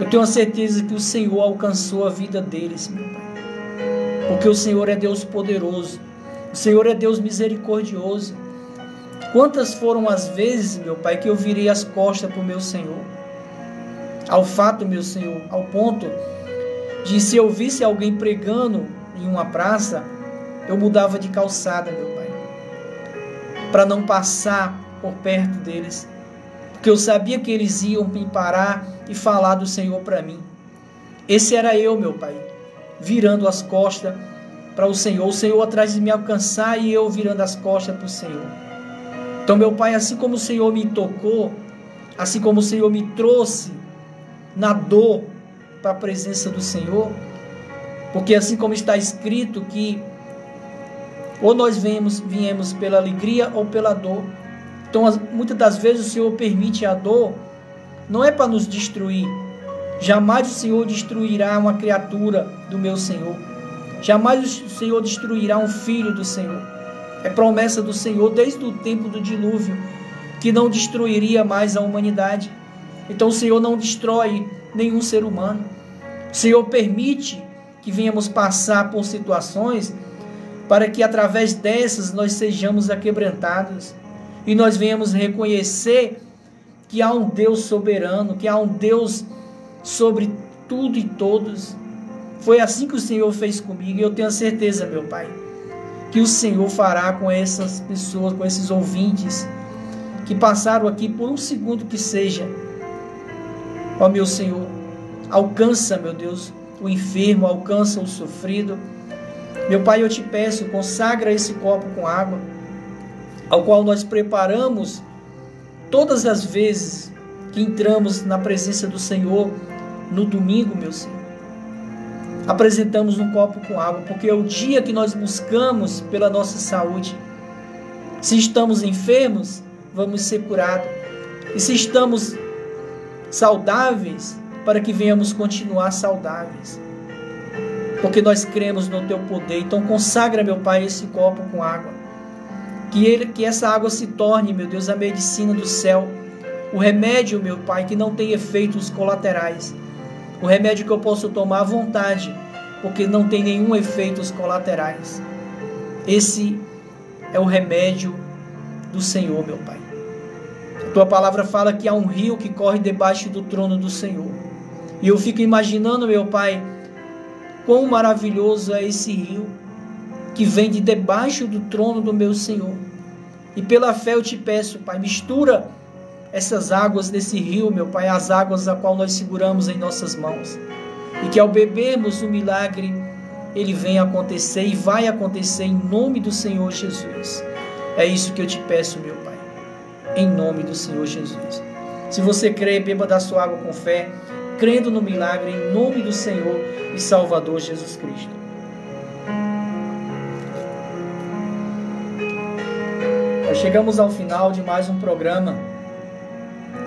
eu tenho a certeza que o Senhor alcançou a vida deles, meu Pai. Porque o Senhor é Deus poderoso, o Senhor é Deus misericordioso. Quantas foram as vezes, meu Pai, que eu virei as costas para o meu Senhor? Ao fato, meu Senhor, ao ponto de, se eu visse alguém pregando em uma praça, eu mudava de calçada, meu Pai, para não passar por perto deles, porque eu sabia que eles iam me parar e falar do Senhor para mim. Esse era eu, meu Pai, virando as costas para o Senhor atrás de me alcançar e eu virando as costas para o Senhor. Então, meu Pai, assim como o Senhor me tocou, assim como o Senhor me trouxe na dor para a presença do Senhor, porque assim como está escrito que ou nós viemos pela alegria ou pela dor. Então, muitas das vezes o Senhor permite a dor, não é para nos destruir. Jamais o Senhor destruirá uma criatura do meu Senhor. Jamais o Senhor destruirá um filho do Senhor. É promessa do Senhor desde o tempo do dilúvio, que não destruiria mais a humanidade. Então o Senhor não destrói nenhum ser humano. O Senhor permite que venhamos passar por situações para que através dessas nós sejamos aquebrantados e nós venhamos reconhecer que há um Deus soberano, que há um Deus sobre tudo e todos. Foi assim que o Senhor fez comigo, e eu tenho a certeza, meu Pai, que o Senhor fará com essas pessoas, com esses ouvintes que passaram aqui por um segundo que seja. Ó meu Senhor, alcança, meu Deus, o enfermo, alcança o sofrido. Meu Pai, eu te peço, consagra esse copo com água, ao qual nós preparamos todas as vezes que entramos na presença do Senhor no domingo, meu Senhor. Apresentamos um copo com água, porque é o dia que nós buscamos pela nossa saúde. Se estamos enfermos, vamos ser curados. E se estamos saudáveis, para que venhamos continuar saudáveis. Porque nós cremos no Teu poder. Então consagra, meu Pai, esse copo com água. Que essa água se torne, meu Deus, a medicina do céu. O remédio, meu Pai, que não tem efeitos colaterais. O remédio que eu posso tomar à vontade, porque não tem nenhum efeitos colaterais. Esse é o remédio do Senhor, meu Pai. A Tua palavra fala que há um rio que corre debaixo do trono do Senhor. E eu fico imaginando, meu Pai, quão maravilhoso é esse rio que vem de debaixo do trono do meu Senhor. E pela fé eu te peço, Pai, mistura essas águas desse rio, meu Pai, as águas a qual nós seguramos em nossas mãos. E que ao bebermos o milagre, ele venha acontecer e vai acontecer em nome do Senhor Jesus. É isso que eu te peço, meu Pai, em nome do Senhor Jesus. Se você crê, beba da sua água com fé, crendo no milagre, em nome do Senhor e Salvador Jesus Cristo. Nós chegamos ao final de mais um programa,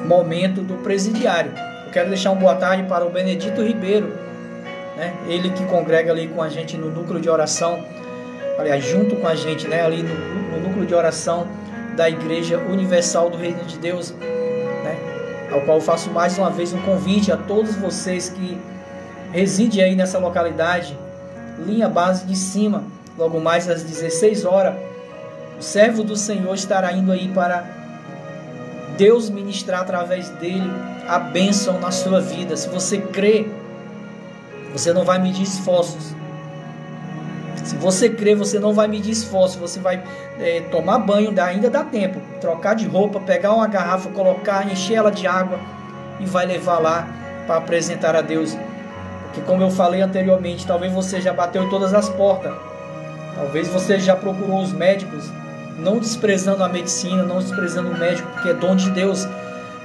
Momento do Presidiário. Eu quero deixar uma boa tarde para o Benedito Ribeiro, né? Ele que congrega ali com a gente no núcleo de oração, aliás, junto com a gente, né? Ali no núcleo de oração da Igreja Universal do Reino de Deus, né? Ao qual eu faço mais uma vez um convite a todos vocês que residem aí nessa localidade, linha base de cima, logo mais às 16 horas, o servo do Senhor estará indo aí para Deus ministrar através dele a bênção na sua vida. Se você crê, você não vai medir esforços. Se você crê, você não vai medir esforços. Você vai tomar banho, ainda dá tempo. Trocar de roupa, pegar uma garrafa, colocar, encher ela de água e vai levar lá para apresentar a Deus. Porque como eu falei anteriormente, talvez você já bateu em todas as portas. Talvez você já procurou os médicos, não desprezando a medicina, não desprezando o médico, porque é dom de Deus,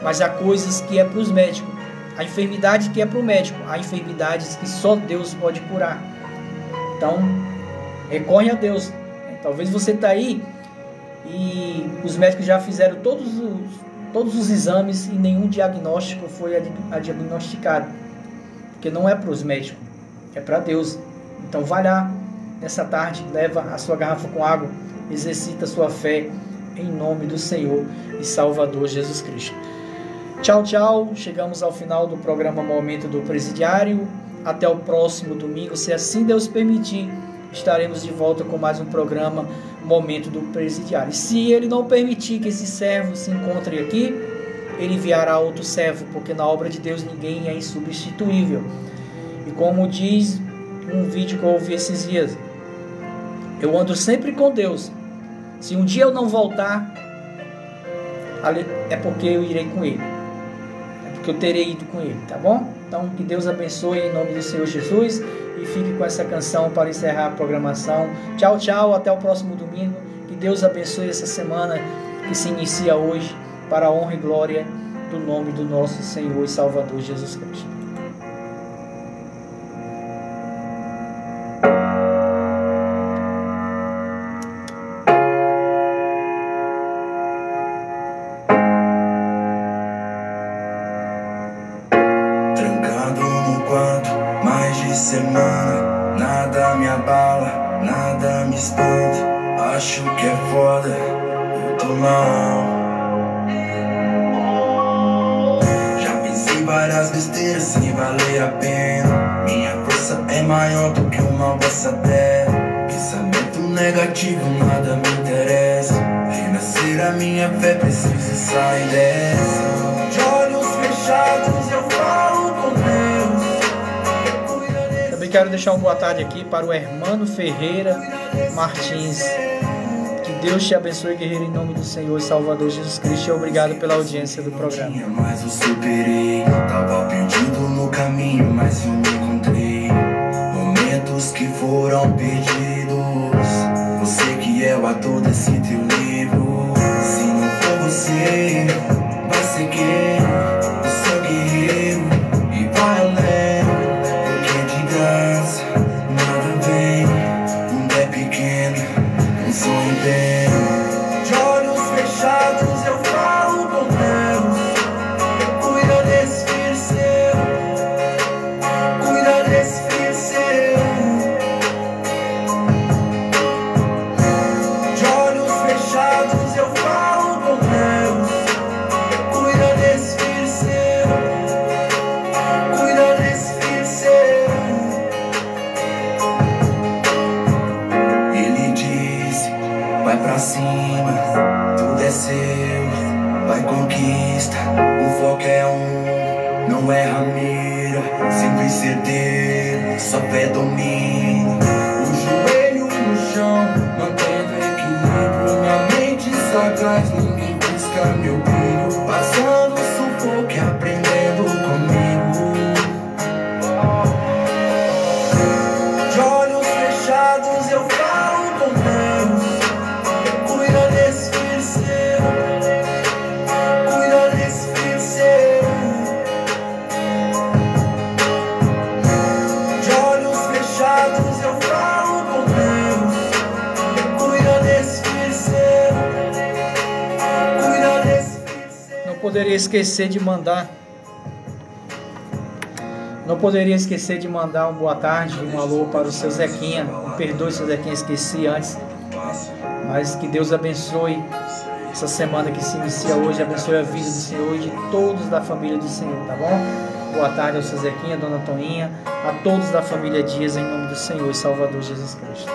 mas há coisas que é para os médicos, a enfermidade que é para o médico, há enfermidades que só Deus pode curar. Então, recorre a Deus. Talvez você está aí e os médicos já fizeram todos os exames e nenhum diagnóstico foi diagnosticado, porque não é para os médicos, é para Deus. Então, vai lá nessa tarde, leva a sua garrafa com água, exercita a sua fé em nome do Senhor e Salvador Jesus Cristo. Tchau, tchau. Chegamos ao final do programa Momento do Presidiário. Até o próximo domingo, se assim Deus permitir, estaremos de volta com mais um programa Momento do Presidiário. E se Ele não permitir que esse servo se encontre aqui, Ele enviará outro servo, porque na obra de Deus ninguém é insubstituível. E como diz um vídeo que eu ouvi esses dias, eu ando sempre com Deus. Se um dia eu não voltar, é porque eu irei com Ele. É porque eu terei ido com Ele, tá bom? Então, que Deus abençoe em nome do Senhor Jesus. E fique com essa canção para encerrar a programação. Tchau, tchau. Até o próximo domingo. Que Deus abençoe essa semana que se inicia hoje, para a honra e glória do nome do nosso Senhor e Salvador Jesus Cristo. Semana, nada me abala, nada me espanta. Acho que é foda, eu tô mal. Já pensei várias besteiras sem valer a pena. Minha força é maior do que uma bossa terra. Pensamento negativo, nada me interessa. Renascer a minha fé, preciso sair dessa. De olhos fechados eu falo com Deus. Quero deixar uma boa tarde aqui para o Hermano Ferreira Martins. Que Deus te abençoe, guerreiro, em nome do Senhor e Salvador Jesus Cristo. E obrigado pela audiência do programa. Mas eu superei, tava perdido no caminho, mas eu me encontrei. Momentos que foram perdidos. Você que é o ator desse teu livro. Se não for você, vai ser quem? O seu guerreiro e vai além. Nada vem, mundo é pequeno, um sonho bem. De olhos fechados eu falo com Deus. Cuida desse filho seu, cuida desse filho seu. De olhos fechados eu falo com Deus. Cuida desse filho seu, cuida desse filho seu. Vai pra cima, tudo é seu, vai conquista, o foco é não erra a mira, sempre certeiro, só tiver domínio. O joelho no chão, mantendo equilíbrio. Minha mente sagaz, ninguém busca meu brilho. Passando sufoco e aprendendo comigo. De olhos fechados eu falo com Deus. Cuida desse filho seu, cuida desse filho seu. De olhos fechados eu falo com Deus. Cuida desse filho seu, cuida desse filho seu. Não poderia esquecer de mandar uma boa tarde, um alô para o seu Zequinha. Me perdoe, seu Zequinha, esqueci antes. Mas que Deus abençoe essa semana que se inicia hoje, abençoe a vida do Senhor e de todos da família do Senhor, tá bom? Boa tarde ao seu Zequinha, dona Toninha, a todos da família Dias, em nome do Senhor e Salvador Jesus Cristo.